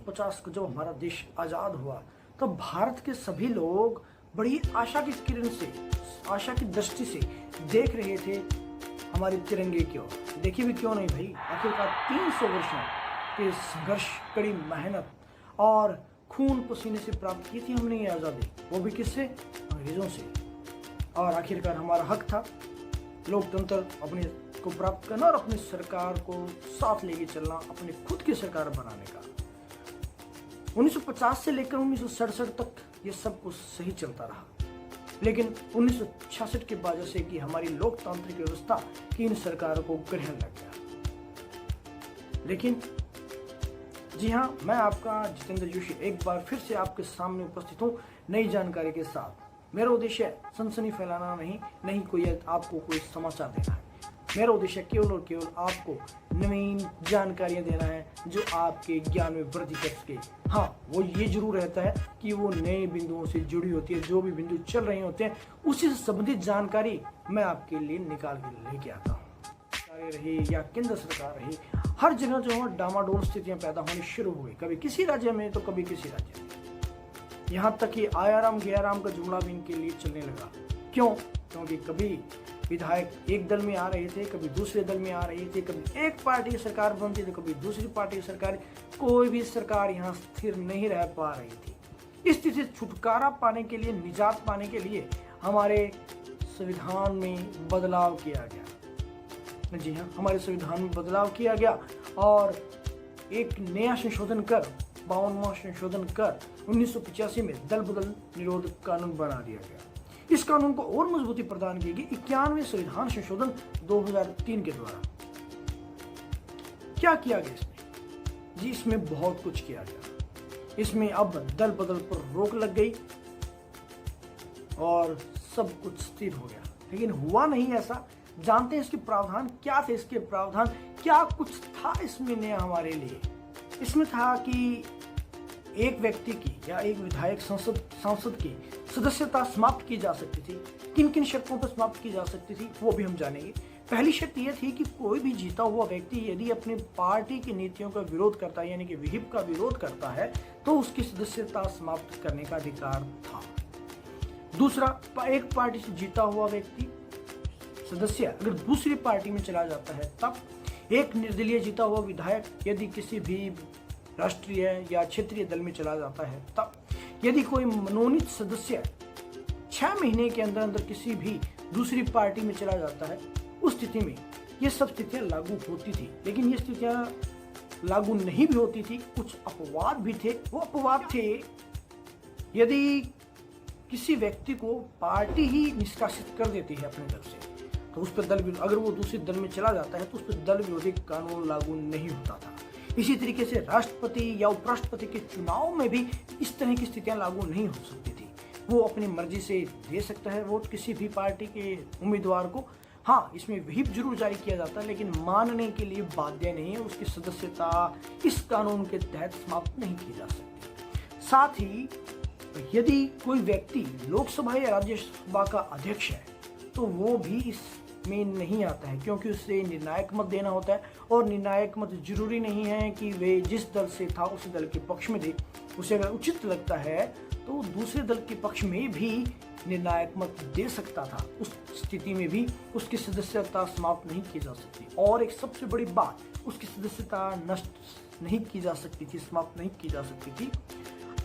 1950 को जब हमारा देश आज़ाद हुआ तो भारत के सभी लोग बड़ी आशा की किरण से, आशा की दृष्टि से देख रहे थे हमारे तिरंगे की ओर। देखिए भी क्यों नहीं भाई, आखिरकार 300 वर्षों के संघर्ष, कड़ी मेहनत और खून पसीने से प्राप्त की थी हमने ये आज़ादी, वो भी किससे? अंग्रेजों से। और आखिरकार हमारा हक था लोकतंत्र अपने को प्राप्त करना और अपनी सरकार को साथ लेके चलना, अपनी खुद की सरकार बनाने का। 1950 से लेकर 1967 तक ये सब कुछ सही चलता रहा, लेकिन 1966 के बाद जैसे कि हमारी लोकतांत्रिक व्यवस्था की इन सरकारों को ग्रहण लग गया। लेकिन जी हाँ, मैं आपका जितेंद्र जोशी एक बार फिर से आपके सामने उपस्थित हूँ नई जानकारी के साथ। मेरा उद्देश्य सनसनी फैलाना नहीं कोई आपको कोई समाचार देना है। मेरा उद्देश्य केवल और केवल आपको नवीन जानकारियां देना है जो आपके ज्ञान में वृद्धि कर सके। हाँ, वो ये जरूर रहता है कि वो नए बिंदुओं से जुड़ी होती है, जो भी बिंदु चल रहे होते हैं उसी से संबंधित जानकारी मैं आपके लिए निकाल के लेके आता हूँ। सरकारें रही या केंद्र सरकार रही, हर जगह जो है डामाडोल स्थितियां पैदा होनी शुरू हो गई, कभी किसी राज्य में तो कभी किसी राज्य में। यहाँ तक कि आयाराम गयाराम का जुमला भी इनके लिए चलने लगा। क्यों? क्योंकि कभी विधायक एक दल में आ रहे थे, कभी दूसरे दल में आ रही थी, कभी एक पार्टी की सरकार बनती थी, कभी दूसरी पार्टी की सरकार। कोई भी सरकार यहाँ स्थिर नहीं रह पा रही थी। इस स्थिति से छुटकारा पाने के लिए, निजात पाने के लिए हमारे संविधान में बदलाव किया गया। जी हाँ, हमारे संविधान में बदलाव किया गया और एक नया संशोधन कर, 52वां संशोधन कर 1985 में दल बदल निरोध कानून बना दिया गया। इस कानून को और मजबूती प्रदान की गई 91वें संविधान संशोधन 2003 के द्वारा। क्या किया गया इसमें? जी, इसमें बहुत कुछ किया गया। इसमें अब दल बदल पर रोक लग गई और सब कुछ स्थिर हो गया। लेकिन हुआ नहीं ऐसा। जानते हैं इसके प्रावधान क्या थे? इसके प्रावधान क्या कुछ था इसमें नया हमारे लिए? इसमें था कि एक व्यक्ति की या एक विधायक सांसद की सदस्यता समाप्त की जा सकती थी। किन किन शर्तों पर समाप्त की जा सकती थी वो भी हम जानेंगे। पहली शर्त यह थी कि कोई भी जीता हुआ व्यक्ति यदि अपनी पार्टी की नीतियों का विरोध करता है, यानी कि विहिप का विरोध करता है, तो उसकी सदस्यता समाप्त करने का अधिकार था। दूसरा, एक पार्टी से जीता हुआ व्यक्ति सदस्य अगर दूसरी पार्टी में चला जाता है तब, एक निर्दलीय जीता हुआ विधायक यदि किसी भी राष्ट्रीय या क्षेत्रीय दल में चला जाता है तब, यदि कोई मनोनीत सदस्य 6 महीने के अंदर अंदर किसी भी दूसरी पार्टी में चला जाता है, उस स्थिति में ये सब स्थितियां लागू होती थी। लेकिन ये स्थितियां लागू नहीं भी होती थी, कुछ अपवाद भी थे। वो अपवाद थे यदि किसी व्यक्ति को पार्टी ही निष्कासित कर देती है अपने दल से, तो उस पर दल, अगर वो दूसरे दल में चला जाता है तो उस पर दल विरोधी कानून लागू नहीं होता था। इसी तरीके से राष्ट्रपति या उपराष्ट्रपति के चुनाव में भी इस तरह की स्थितियां लागू नहीं हो सकती थी। वो अपनी मर्जी से दे सकता है वोट किसी भी पार्टी के उम्मीदवार को। हाँ, इसमें व्हिप जरूर जारी किया जाता है, लेकिन मानने के लिए बाध्य नहीं है। उसकी सदस्यता इस कानून के तहत समाप्त नहीं की जा सकती। साथ ही यदि कोई व्यक्ति लोकसभा या राज्यसभा का अध्यक्ष है तो वो भी इसमें नहीं आता है, क्योंकि उसे निर्णायक मत देना होता है। और निर्णायक मत जरूरी नहीं है कि वे जिस दल से था उसी दल के पक्ष में दे। उसे अगर उचित लगता है तो दूसरे दल के पक्ष में भी निर्णायक मत दे सकता था। उस स्थिति में भी उसकी सदस्यता समाप्त नहीं की जा सकती। और एक सबसे बड़ी बात, उसकी सदस्यता नष्ट नहीं की जा सकती थी, समाप्त नहीं की जा सकती थी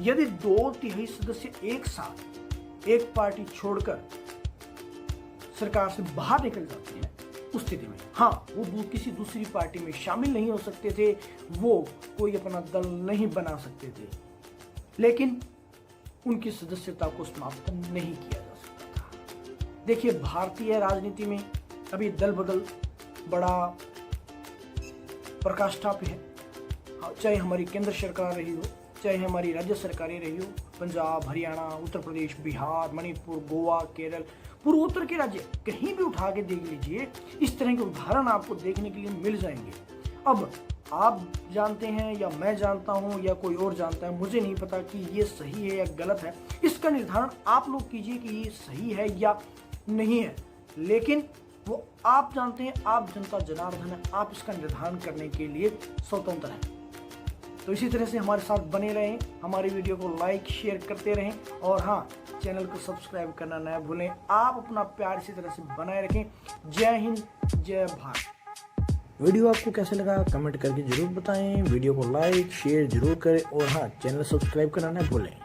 यदि 2/3 सदस्य एक साथ एक पार्टी छोड़कर सरकार से बाहर निकल जाते हैं। उस स्थिति में हाँ, वो किसी दूसरी पार्टी में शामिल नहीं हो सकते थे, वो कोई अपना दल नहीं बना सकते थे, लेकिन उनकी सदस्यता को समाप्त नहीं किया जा सकता था। देखिए, भारतीय राजनीति में अभी दल बदल बड़ा प्रकाष्ठा पे है। चाहे हमारी केंद्र सरकार रही हो, चाहे हमारी राज्य सरकारें रही हो, पंजाब, हरियाणा, उत्तर प्रदेश, बिहार, मणिपुर, गोवा, केरल, पूर्वोत्तर के राज्य कहीं भी उठा के देख लीजिए, इस तरह के उदाहरण आपको देखने के लिए मिल जाएंगे। अब आप जानते हैं या मैं जानता हूं या कोई और जानता है, मुझे नहीं पता कि ये सही है या गलत है। इसका निर्धारण आप लोग कीजिए कि ये सही है या नहीं है, लेकिन वो आप जानते हैं, आप जनता जनार्दन है, आप इसका निर्धारण करने के लिए स्वतंत्र हैं। तो इसी तरह से हमारे साथ बने रहें, हमारी वीडियो को लाइक शेयर करते रहें और हाँ, चैनल को सब्सक्राइब करना ना भूलें। आप अपना प्यार इसी तरह से बनाए रखें। जय हिंद, जय भारत। वीडियो आपको कैसे लगा कमेंट करके जरूर बताएं। वीडियो को लाइक शेयर जरूर करें और हाँ, चैनल सब्सक्राइब करना ना भूलें।